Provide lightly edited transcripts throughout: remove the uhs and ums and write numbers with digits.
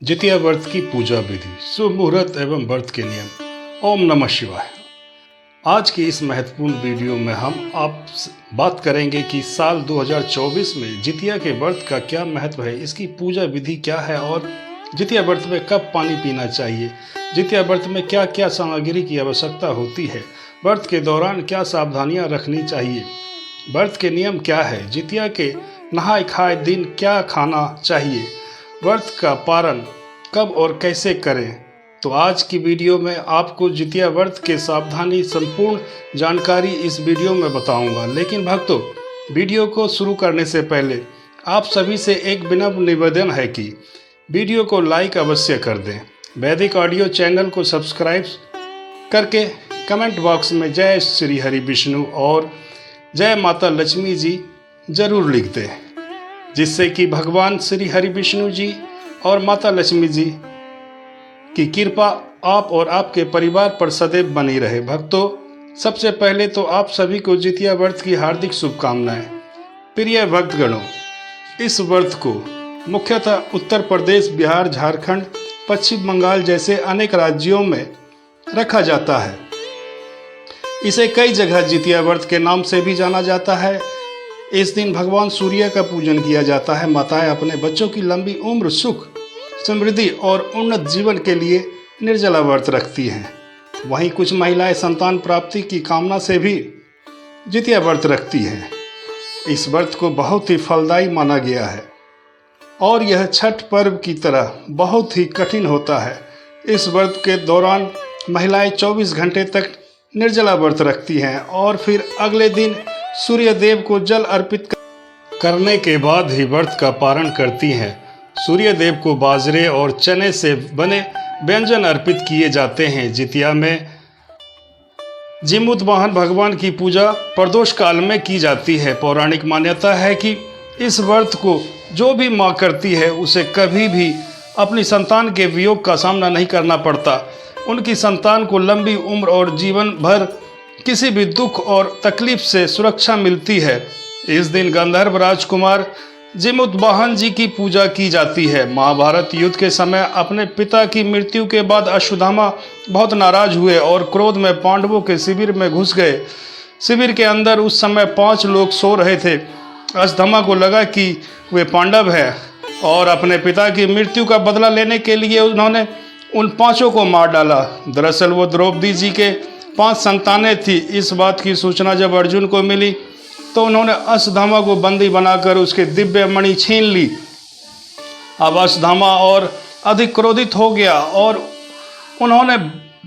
जितिया व्रत की पूजा विधि, शुभ मुहूर्त एवं व्रत के नियम। ओम नमः शिवाय। आज की इस महत्वपूर्ण वीडियो में हम आप बात करेंगे कि साल 2024 में जितिया के व्रत का क्या महत्व है, इसकी पूजा विधि क्या है और जितिया व्रत में कब पानी पीना चाहिए, जितिया व्रत में क्या क्या सामग्री की आवश्यकता होती है, व्रत के दौरान क्या सावधानियां रखनी चाहिए, व्रत के नियम क्या है, जितिया के नहाय खाए दिन क्या खाना चाहिए, व्रत का पारण कब और कैसे करें। तो आज की वीडियो में आपको जितिया व्रत के सावधानी संपूर्ण जानकारी इस वीडियो में बताऊंगा। लेकिन भक्तों, वीडियो को शुरू करने से पहले आप सभी से एक विनम्र निवेदन है कि वीडियो को लाइक अवश्य कर दें, वैदिक ऑडियो चैनल को सब्सक्राइब करके कमेंट बॉक्स में जय श्री हरि विष्णु और जय माता लक्ष्मी जी जरूर लिख दें, जिससे कि भगवान श्री हरि विष्णु जी और माता लक्ष्मी जी की कृपा आप और आपके परिवार पर सदैव बनी रहे। भक्तों, सबसे पहले तो आप सभी को जितिया व्रत की हार्दिक शुभकामनाएं। प्रिय भक्तगणों, इस व्रत को मुख्यतः उत्तर प्रदेश, बिहार, झारखंड, पश्चिम बंगाल जैसे अनेक राज्यों में रखा जाता है। इसे कई जगह जितिया व्रत के नाम से भी जाना जाता है। इस दिन भगवान सूर्य का पूजन किया जाता है। माताएं अपने बच्चों की लंबी उम्र, सुख, समृद्धि और उन्नत जीवन के लिए निर्जला व्रत रखती हैं। वहीं कुछ महिलाएं संतान प्राप्ति की कामना से भी जितिया व्रत रखती हैं। इस व्रत को बहुत ही फलदायी माना गया है और यह छठ पर्व की तरह बहुत ही कठिन होता है। इस व्रत के दौरान महिलाएं 24 घंटे तक निर्जला व्रत रखती हैं और फिर अगले दिन सूर्य देव को जल अर्पित करने के बाद ही व्रत का पारण करती हैं। सूर्य देव को बाजरे और चने से बने व्यंजन अर्पित किए जाते हैं। जितिया में जिमुतवाहन भगवान की पूजा प्रदोष काल में की जाती है। पौराणिक मान्यता है कि इस व्रत को जो भी माँ करती है उसे कभी भी अपनी संतान के वियोग का सामना नहीं करना पड़ता। उनकी संतान को लंबी उम्र और जीवन भर किसी भी दुख और तकलीफ से सुरक्षा मिलती है। इस दिन गंधर्व राजकुमार जिमुतवाहन जी की पूजा की जाती है। महाभारत युद्ध के समय अपने पिता की मृत्यु के बाद अश्वत्थामा बहुत नाराज हुए और क्रोध में पांडवों के शिविर में घुस गए। शिविर के अंदर उस समय 5 लोग सो रहे थे। अश्वत्थामा को लगा कि वे पांडव हैं और अपने पिता की मृत्यु का बदला लेने के लिए उन्होंने उन 5 को मार डाला। दरअसल वो द्रौपदी जी के 5 संतानें थी। इस बात की सूचना जब अर्जुन को मिली तो उन्होंने अश्वत्थामा को बंदी बनाकर उसके दिव्य मणि छीन ली। अब अश्वत्थामा और अधिक क्रोधित हो गया और उन्होंने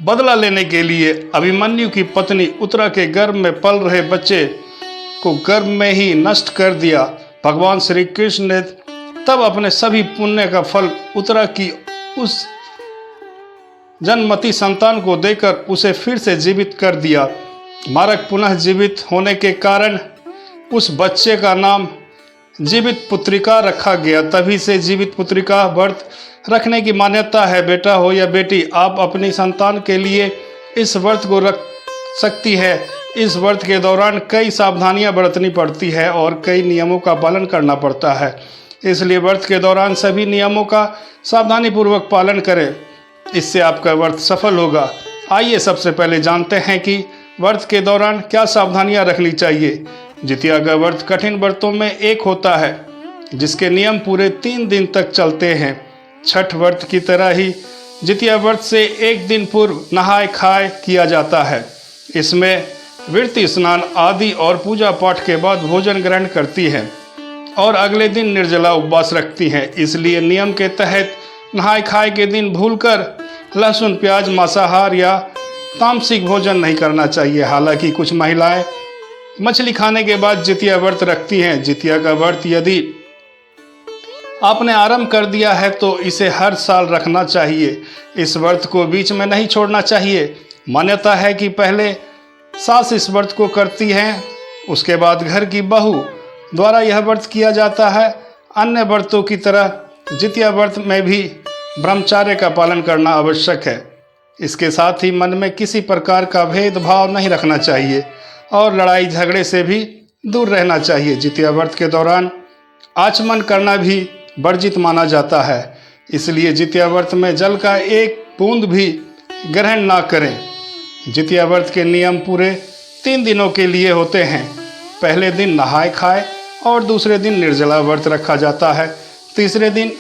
बदला लेने के लिए अभिमन्यु की पत्नी उत्तरा के गर्भ में पल रहे बच्चे को गर्भ में ही नष्ट कर दिया। भगवान श्री कृष्ण ने तब अपने सभी पुण्य का फल उत्तरा की उस जन्मती संतान को देकर उसे फिर से जीवित कर दिया। मारक पुनः जीवित होने के कारण उस बच्चे का नाम जीवित पुत्रिका रखा गया। तभी से जीवित पुत्रिका व्रत रखने की मान्यता है। बेटा हो या बेटी, आप अपनी संतान के लिए इस व्रत को रख सकती है। इस व्रत के दौरान कई सावधानियां बरतनी पड़ती है और कई नियमों का पालन करना पड़ता है। इसलिए व्रत के दौरान सभी नियमों का सावधानीपूर्वक पालन करें, इससे आपका व्रत सफल होगा। आइए सबसे पहले जानते हैं कि व्रत के दौरान क्या सावधानियां रखनी चाहिए। जितिया का व्रत कठिन व्रतों में एक होता है जिसके नियम पूरे 3 दिन तक चलते हैं। छठ व्रत की तरह ही जितिया व्रत से एक दिन पूर्व नहाय खाए किया जाता है। इसमें व्रती स्नान आदि और पूजा पाठ के बाद भोजन ग्रहण करती है और अगले दिन निर्जला उपवास रखती है। इसलिए नियम के तहत नहाय खाए के दिन भूलकर लहसुन, प्याज, मांसाहार या तामसिक भोजन नहीं करना चाहिए। हालांकि कुछ महिलाएं मछली खाने के बाद जितिया व्रत रखती हैं। जितिया का व्रत यदि आपने आरंभ कर दिया है तो इसे हर साल रखना चाहिए। इस व्रत को बीच में नहीं छोड़ना चाहिए। मान्यता है कि पहले सास इस व्रत को करती हैं, उसके बाद घर की बहू द्वारा यह व्रत किया जाता है। अन्य व्रतों की तरह जितिया व्रत में भी ब्रह्मचर्य का पालन करना आवश्यक है। इसके साथ ही मन में किसी प्रकार का भेदभाव नहीं रखना चाहिए और लड़ाई झगड़े से भी दूर रहना चाहिए। जितिया व्रत के दौरान आचमन करना भी वर्जित माना जाता है। इसलिए जितिया व्रत में जल का एक बूंद भी ग्रहण ना करें। जितिया व्रत के नियम पूरे 3 दिनों के लिए होते हैं। पहले दिन नहाय खाए और दूसरे दिन निर्जला व्रत रखा जाता है। तीसरे दिन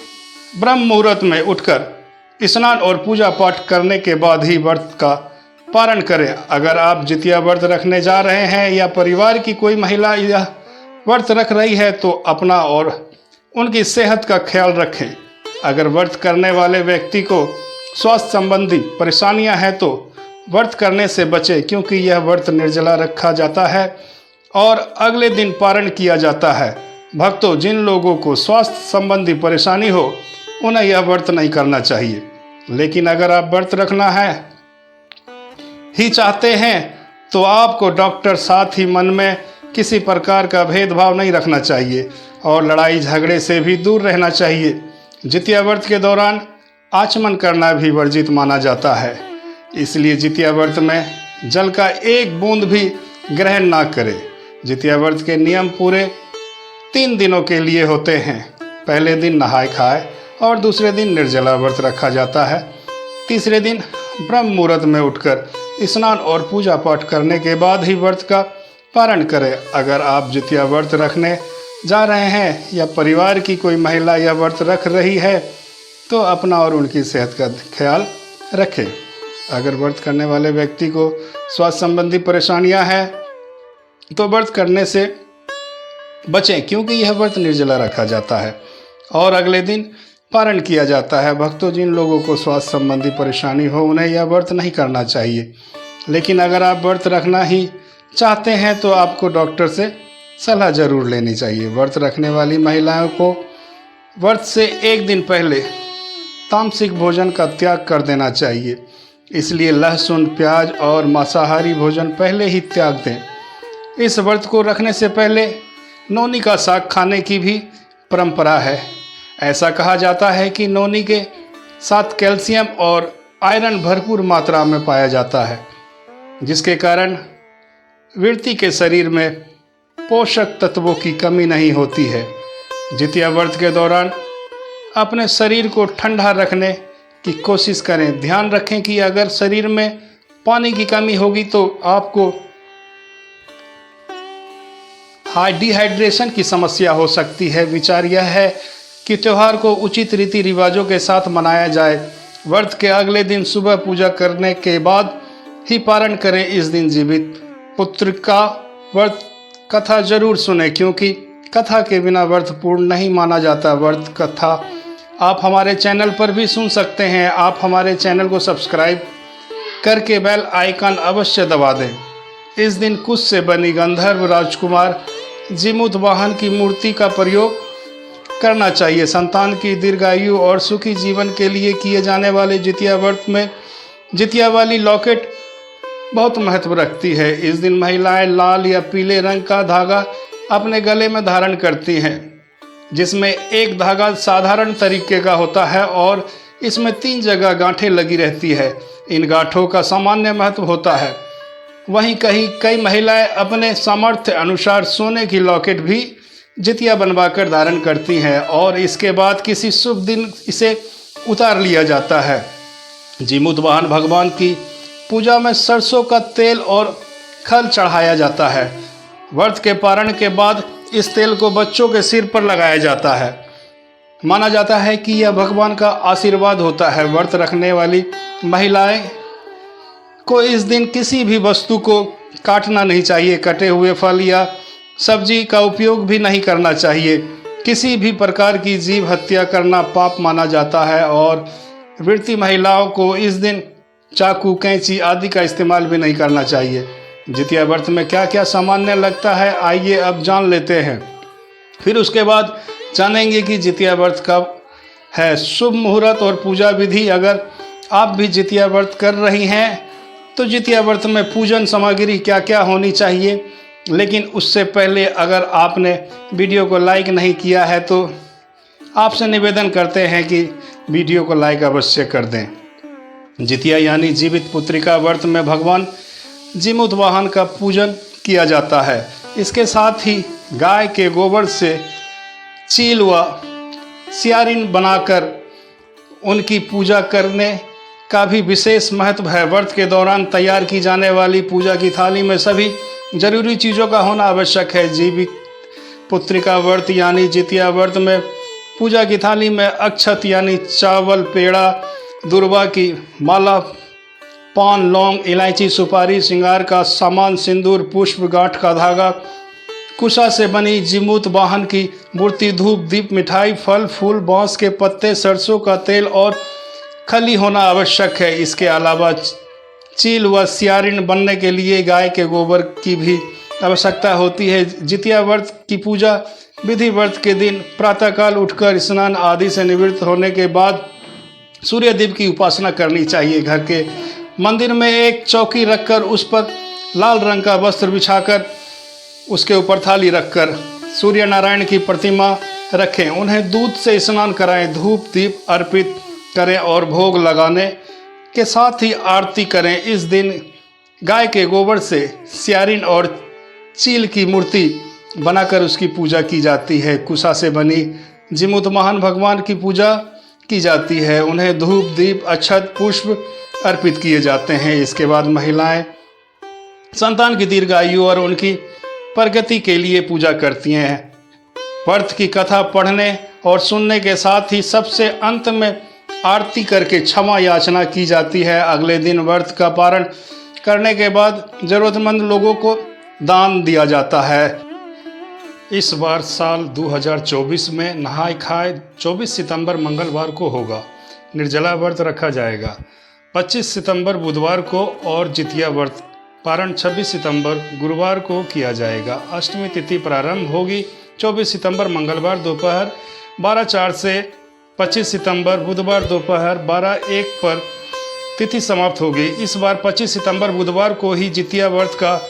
ब्रह्म मुहूर्त में उठकर स्नान और पूजा पाठ करने के बाद ही व्रत का पारण करें। अगर आप जितिया व्रत रखने जा रहे हैं या परिवार की कोई महिला यह व्रत रख रही है तो अपना और उनकी सेहत का ख्याल रखें। अगर व्रत करने वाले व्यक्ति को स्वास्थ्य संबंधी परेशानियां हैं तो व्रत करने से बचें, क्योंकि यह व्रत निर्जला रखा जाता है और अगले दिन पारण किया जाता है। भक्तों, जिन लोगों को स्वास्थ्य संबंधी परेशानी हो उन्हें यह व्रत नहीं करना चाहिए। लेकिन अगर आप व्रत रखना है ही चाहते हैं तो आपको डॉक्टर साथ ही मन में किसी प्रकार का भेदभाव नहीं रखना चाहिए और लड़ाई झगड़े से भी दूर रहना चाहिए। जितिया व्रत के दौरान आचमन करना भी वर्जित माना जाता है, इसलिए जितिया व्रत में जल का एक बूंद भी ग्रहण ना करें। जितिया व्रत के नियम पूरे 3 दिनों के लिए होते हैं। पहले दिन नहाय खाए और दूसरे दिन निर्जला व्रत रखा जाता है। तीसरे दिन ब्रह्म मुहूर्त में उठकर स्नान और पूजा पाठ करने के बाद ही व्रत का पारण करें। अगर आप जितिया व्रत रखने जा रहे हैं या परिवार की कोई महिला यह व्रत रख रही है तो अपना और उनकी सेहत का ख्याल रखें। अगर व्रत करने वाले व्यक्ति को स्वास्थ्य संबंधी परेशानियां हैं तो व्रत करने से बचें, क्योंकि यह व्रत निर्जला रखा जाता है और अगले दिन पारण किया जाता है। भक्तों, जिन लोगों को स्वास्थ्य संबंधी परेशानी हो उन्हें यह व्रत नहीं करना चाहिए। लेकिन अगर आप व्रत रखना ही चाहते हैं तो आपको डॉक्टर से सलाह जरूर लेनी चाहिए। व्रत रखने वाली महिलाओं को व्रत से 1 दिन पहले तामसिक भोजन का त्याग कर देना चाहिए। इसलिए लहसुन, प्याज और मांसाहारी भोजन पहले ही त्याग दें। इस व्रत को रखने से पहले नौनी का साग खाने की भी परंपरा है। ऐसा कहा जाता है कि नौनी के साथ कैल्शियम और आयरन भरपूर मात्रा में पाया जाता है, जिसके कारण व्यक्ति के शरीर में पोषक तत्वों की कमी नहीं होती है। जितिया व्रत के दौरान अपने शरीर को ठंडा रखने की कोशिश करें। ध्यान रखें कि अगर शरीर में पानी की कमी होगी तो आपको डिहाइड्रेशन की समस्या हो सकती है। विचार यह है कि त्यौहार को उचित रीति रिवाजों के साथ मनाया जाए। व्रत के अगले दिन सुबह पूजा करने के बाद ही पारण करें। इस दिन जीवित पुत्र का व्रत कथा जरूर सुने, क्योंकि कथा के बिना व्रत पूर्ण नहीं माना जाता। व्रत कथा आप हमारे चैनल पर भी सुन सकते हैं। आप हमारे चैनल को सब्सक्राइब करके बेल आइकन अवश्य दबा दें। इस दिन कुश से बनी गंधर्व राजकुमार जीमूत वाहन की मूर्ति का प्रयोग करना चाहिए। संतान की दीर्घायु और सुखी जीवन के लिए किए जाने वाले जितिया व्रत में जितिया वाली लॉकेट बहुत महत्व रखती है। इस दिन महिलाएं लाल या पीले रंग का धागा अपने गले में धारण करती हैं, जिसमें एक धागा साधारण तरीके का होता है और इसमें 3 जगह गांठें लगी रहती है। इन गांठों का सामान्य महत्व होता है। वहीं कई महिलाएं अपने सामर्थ्य अनुसार सोने की लॉकेट भी जितिया बनवाकर धारण करती हैं और इसके बाद किसी शुभ दिन इसे उतार लिया जाता है। जीमूत वाहन भगवान की पूजा में सरसों का तेल और खल चढ़ाया जाता है। व्रत के पारण के बाद इस तेल को बच्चों के सिर पर लगाया जाता है। माना जाता है कि यह भगवान का आशीर्वाद होता है। व्रत रखने वाली महिलाएं को इस दिन किसी भी वस्तु को काटना नहीं चाहिए। कटे हुए फल या सब्जी का उपयोग भी नहीं करना चाहिए। किसी भी प्रकार की जीव हत्या करना पाप माना जाता है और व्रती महिलाओं को इस दिन चाकू, कैंची आदि का इस्तेमाल भी नहीं करना चाहिए। जितिया व्रत में क्या क्या सामान्य लगता है, आइए अब जान लेते हैं। फिर उसके बाद जानेंगे कि जितिया व्रत कब है, शुभ मुहूर्त और पूजा विधि। अगर आप भी जितिया व्रत कर रही हैं तो जितिया व्रत में पूजन सामग्री क्या क्या होनी चाहिए। लेकिन उससे पहले अगर आपने वीडियो को लाइक नहीं किया है तो आपसे निवेदन करते हैं कि वीडियो को लाइक अवश्य कर दें। जितिया यानी जीवित पुत्रिका व्रत में भगवान जीमूत वाहन का पूजन किया जाता है। इसके साथ ही गाय के गोबर से चील व सियारिन बनाकर उनकी पूजा करने का भी विशेष महत्व है। व्रत के दौरान तैयार की जाने वाली पूजा की थाली में सभी जरूरी चीज़ों का होना आवश्यक है। जीवित पुत्रिका व्रत यानी जितिया व्रत में पूजा की थाली में अक्षत यानी चावल, पेड़ा, दुर्वा की माला, पान, लौंग, इलायची, सुपारी, श्रृंगार का सामान, सिंदूर, पुष्प, गांठ का धागा, कुशा से बनी जीमूत वाहन की मूर्ति, धूप, दीप, मिठाई, फल फूल, बांस के पत्ते, सरसों का तेल और खली होना आवश्यक है। इसके अलावा चील व सियारिन बनने के लिए गाय के गोबर की भी आवश्यकता होती है। जितिया व्रत की पूजा विधि व्रत के दिन प्रातःकाल उठकर स्नान आदि से निवृत्त होने के बाद सूर्यदेव की उपासना करनी चाहिए। घर के मंदिर में एक चौकी रखकर उस पर लाल रंग का वस्त्र बिछाकर उसके ऊपर थाली रखकर सूर्य नारायण की प्रतिमा रखें। उन्हें दूध से स्नान कराएं, धूप दीप अर्पित करें और भोग लगाने के साथ ही आरती करें। इस दिन गाय के गोबर से सियारिन और चील की मूर्ति बनाकर उसकी पूजा की जाती है। कुशा से बनी जीमूत महान भगवान की पूजा की जाती है। उन्हें धूप दीप अक्षत पुष्प अर्पित किए जाते हैं। इसके बाद महिलाएं संतान की दीर्घायु और उनकी प्रगति के लिए पूजा करती हैं। व्रत की कथा पढ़ने और सुनने के साथ ही सबसे अंत में आरती करके क्षमा याचना की जाती है। अगले दिन व्रत का पारण करने के बाद जरूरतमंद लोगों को दान दिया जाता है। इस बार साल 2024 में नहाय खाए 24 सितंबर मंगलवार को होगा। निर्जला व्रत रखा जाएगा 25 सितंबर बुधवार को और जितिया व्रत पारण 26 सितंबर गुरुवार को किया जाएगा। अष्टमी तिथि प्रारंभ होगी 24 सितंबर मंगलवार दोपहर 12:04 से 25 सितंबर बुधवार दोपहर 12:01 पर तिथि समाप्त होगी। इस बार 25 सितंबर बुधवार को ही जितिया व्रत का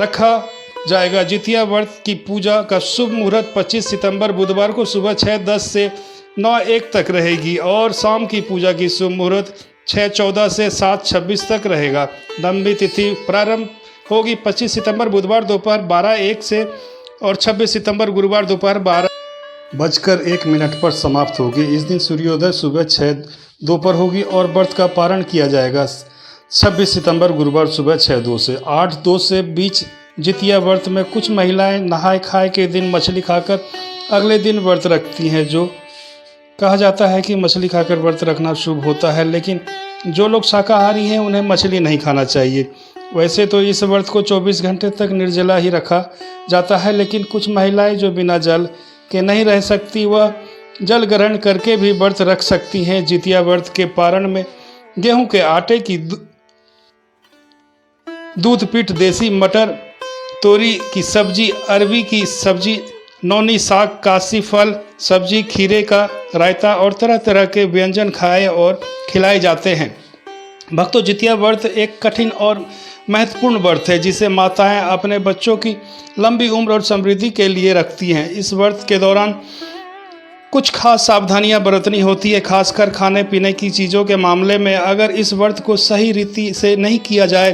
रखा जाएगा। जितिया व्रत की पूजा का शुभ मुहूर्त 25 सितंबर बुधवार को सुबह 6:10 से 9:01 तक रहेगी और शाम की पूजा की शुभ मुहूर्त 6:14 से 7:26 तक रहेगा। दंडी तिथि प्रारंभ होगी 25 सितंबर बुधवार दोपहर 12:01 से और 26 सितंबर गुरुवार दोपहर 12:01 पर समाप्त होगी। इस दिन सूर्योदय सुबह 6 दोपहर होगी और व्रत का पारण किया जाएगा 26 सितंबर गुरुवार सुबह 6:02 से 8:02 से बीच। जितिया व्रत में कुछ महिलाएं नहाय खाए के दिन मछली खाकर अगले दिन व्रत रखती हैं। जो कहा जाता है कि मछली खाकर व्रत रखना शुभ होता है, लेकिन जो लोग शाकाहारी हैं उन्हें मछली नहीं खाना चाहिए। वैसे तो इस व्रत को 24 घंटे तक निर्जला ही रखा जाता है, लेकिन कुछ महिलाएं जो बिना जल के नहीं रह सकती वह जल ग्रहण करके भी व्रत रख सकती हैं। जितिया व्रत के पारण में गेहूं के आटे की दूध पीठ, देसी मटर, तोरी की सब्जी, अरबी की सब्जी, नौनी साग, काशी फल सब्जी, खीरे का रायता और तरह तरह के व्यंजन खाए और खिलाए जाते हैं। भक्तों, जितिया व्रत एक कठिन और महत्वपूर्ण व्रत है जिसे माताएं अपने बच्चों की लंबी उम्र और समृद्धि के लिए रखती हैं। इस व्रत के दौरान कुछ खास सावधानियां बरतनी होती है, खासकर खाने पीने की चीज़ों के मामले में। अगर इस व्रत को सही रीति से नहीं किया जाए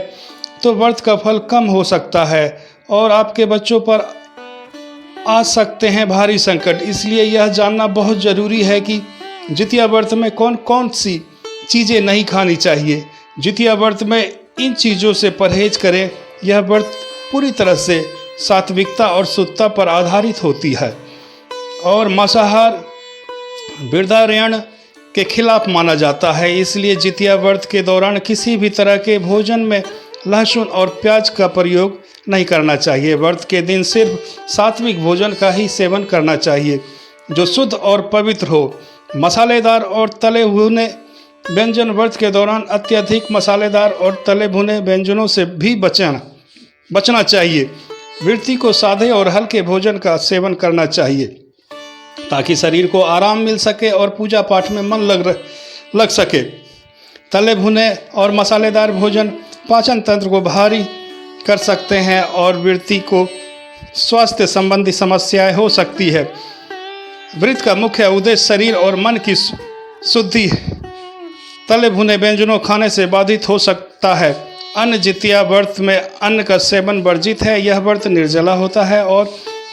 तो व्रत का फल कम हो सकता है और आपके बच्चों पर आ सकते हैं भारी संकट। इसलिए यह जानना बहुत ज़रूरी है कि जितिया व्रत में कौन कौन सी चीज़ें नहीं खानी चाहिए। जितिया व्रत में इन चीज़ों से परहेज करें। यह व्रत पूरी तरह से सात्विकता और शुद्धता पर आधारित होती है और मांसाहार वृद्धारण्य के खिलाफ माना जाता है। इसलिए जितिया व्रत के दौरान किसी भी तरह के भोजन में लहसुन और प्याज का प्रयोग नहीं करना चाहिए। व्रत के दिन सिर्फ सात्विक भोजन का ही सेवन करना चाहिए जो शुद्ध और पवित्र हो। मसालेदार और तले भुने व्यंजन व्रत के दौरान अत्यधिक मसालेदार और तले भुने व्यंजनों से भी बचना चाहिए। व्यक्ति को सादे और हल्के भोजन का सेवन करना चाहिए ताकि शरीर को आराम मिल सके और पूजा पाठ में मन लग सके। तले भुने और मसालेदार भोजन पाचन तंत्र को भारी कर सकते हैं और व्यक्ति को स्वास्थ्य संबंधी समस्याएं हो सकती है। व्रत का मुख्य उद्देश्य शरीर और मन की शुद्धि तले भुने व्यंजनों खाने से बाधित हो सकता है। अन्न जितिया व्रत में अन्न का सेवन वर्जित है। यह व्रत निर्जला होता है और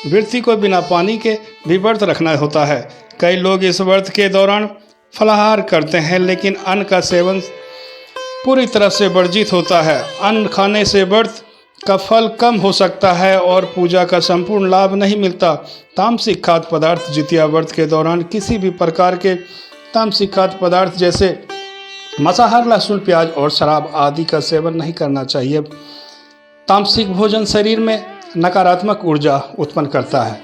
व्यक्ति को बिना पानी के भी व्रत रखना होता है। कई लोग इस व्रत के दौरान फलाहार करते हैं, लेकिन अन्न का सेवन पूरी तरह से वर्जित होता है। अन्न खाने से व्रत का फल कम हो सकता है और पूजा का संपूर्ण लाभ नहीं मिलता। तामसिक खाद्य पदार्थ जितिया व्रत के दौरान किसी भी प्रकार के तामसिक खाद्य पदार्थ जैसे मांसाहार, लहसुन, प्याज और शराब आदि का सेवन नहीं करना चाहिए। तामसिक भोजन शरीर में नकारात्मक ऊर्जा उत्पन्न करता है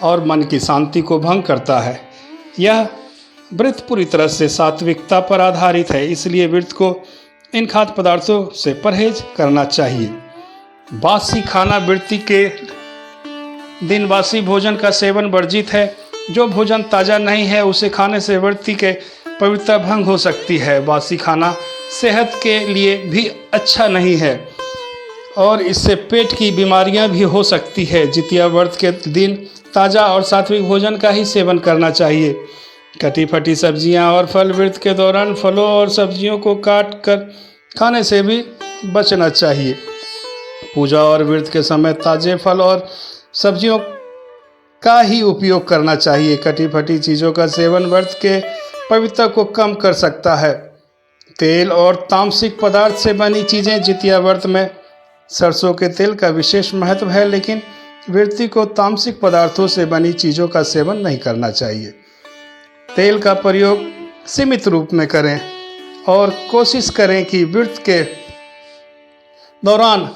और मन की शांति को भंग करता है। यह व्रत पूरी तरह से सात्विकता पर आधारित है, इसलिए व्रत को इन खाद्य पदार्थों से परहेज करना चाहिए। बासी खाना व्रत के दिन बासी भोजन का सेवन वर्जित है। जो भोजन ताज़ा नहीं है उसे खाने से व्रत के पवित्रता भंग हो सकती है। बासी खाना सेहत के लिए भी अच्छा नहीं है और इससे पेट की बीमारियां भी हो सकती है। जितिया व्रत के दिन ताज़ा और सात्विक भोजन का ही सेवन करना चाहिए। कटी फटी सब्जियां और फल व्रत के दौरान फलों और सब्जियों को काट कर खाने से भी बचना चाहिए। पूजा और व्रत के समय ताज़े फल और सब्जियों का ही उपयोग करना चाहिए। कटी फटी चीज़ों का सेवन व्रत के पवित्रता को कम कर सकता है। तेल और तामसिक पदार्थ से बनी चीज़ें जितिया व्रत में सरसों के तेल का विशेष महत्व है, लेकिन व्रती को तामसिक पदार्थों से बनी चीज़ों का सेवन नहीं करना चाहिए। तेल का प्रयोग सीमित रूप में करें और कोशिश करें कि व्रत के दौरान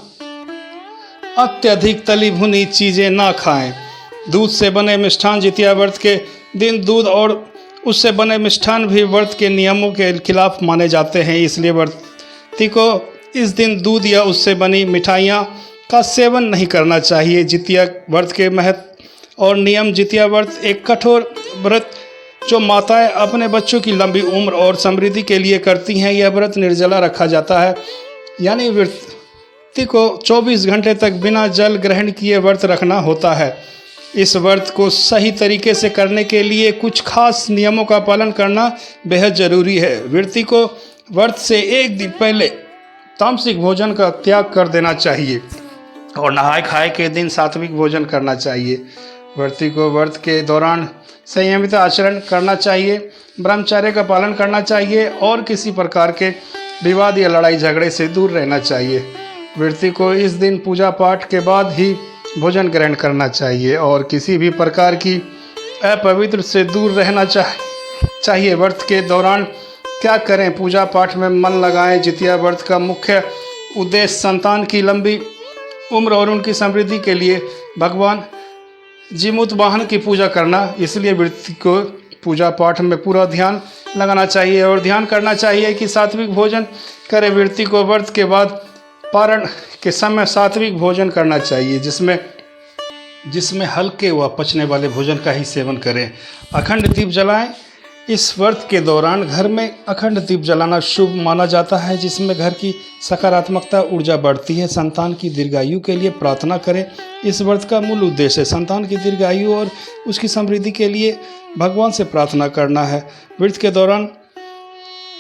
अत्यधिक तली भुनी चीज़ें ना खाएं। दूध से बने मिष्ठान जितिया व्रत के दिन दूध और उससे बने मिष्ठान भी व्रत के नियमों के खिलाफ माने जाते हैं, इसलिए व्रती को इस दिन दूध या उससे बनी मिठाइयाँ का सेवन नहीं करना चाहिए। जितिया व्रत के महत्व और नियम। जितिया व्रत एक कठोर व्रत जो माताएं अपने बच्चों की लंबी उम्र और समृद्धि के लिए करती हैं। यह व्रत निर्जला रखा जाता है, यानी व्रती को 24 घंटे तक बिना जल ग्रहण किए व्रत रखना होता है। इस व्रत को सही तरीके से करने के लिए कुछ खास नियमों का पालन करना बेहद ज़रूरी है। व्रती को व्रत से एक दिन पहले तामसिक भोजन का त्याग कर देना चाहिए और नहाय खाए के दिन सात्विक भोजन करना चाहिए। व्रती को व्रत के दौरान संयमित आचरण करना चाहिए, ब्रह्मचर्य का पालन करना चाहिए और किसी प्रकार के विवाद या लड़ाई झगड़े से दूर रहना चाहिए। व्रती को इस दिन पूजा पाठ के बाद ही भोजन ग्रहण करना चाहिए और किसी भी प्रकार की अपवित्र से दूर रहना चाहिए। व्रत के दौरान क्या करें? पूजा पाठ में मन लगाएं। जितिया व्रत का मुख्य उद्देश्य संतान की लंबी उम्र और उनकी समृद्धि के लिए भगवान जीमूत वाहन की पूजा करना, इसलिए व्रती को पूजा पाठ में पूरा ध्यान लगाना चाहिए और ध्यान करना चाहिए कि सात्विक भोजन करें। व्रती को व्रत के बाद पारण के समय सात्विक भोजन करना चाहिए, जिसमें हल्के व पचने वाले भोजन का ही सेवन करें। अखंड दीप जलाएं। इस व्रत के दौरान घर में अखंड दीप जलाना शुभ माना जाता है, जिसमें घर की सकारात्मकता ऊर्जा बढ़ती है। संतान की दीर्घायु के लिए प्रार्थना करें। इस व्रत का मूल उद्देश्य संतान की दीर्घायु और उसकी समृद्धि के लिए भगवान से प्रार्थना करना है। व्रत के दौरान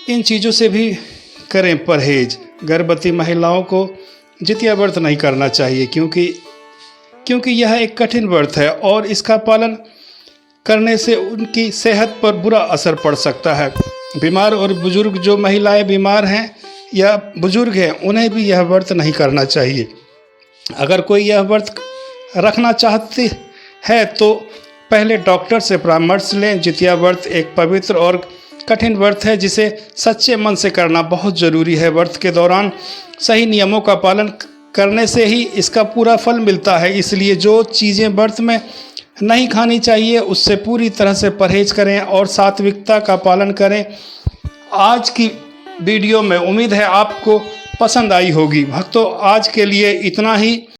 इन चीज़ों से भी करें परहेज। गर्भवती महिलाओं को जितिया व्रत नहीं करना चाहिए, क्योंकि यह एक कठिन व्रत है और इसका पालन करने से उनकी सेहत पर बुरा असर पड़ सकता है। बीमार और बुजुर्ग, जो महिलाएं बीमार हैं या बुजुर्ग हैं, उन्हें भी यह व्रत नहीं करना चाहिए। अगर कोई यह व्रत रखना चाहती है तो पहले डॉक्टर से परामर्श लें। जितिया व्रत एक पवित्र और कठिन व्रत है, जिसे सच्चे मन से करना बहुत ज़रूरी है। व्रत के दौरान सही नियमों का पालन करने से ही इसका पूरा फल मिलता है, इसलिए जो चीज़ें व्रत में नहीं खानी चाहिए उससे पूरी तरह से परहेज करें और सात्विकता का पालन करें। आज की वीडियो में उम्मीद है आपको पसंद आई होगी। भक्तों, आज के लिए इतना ही।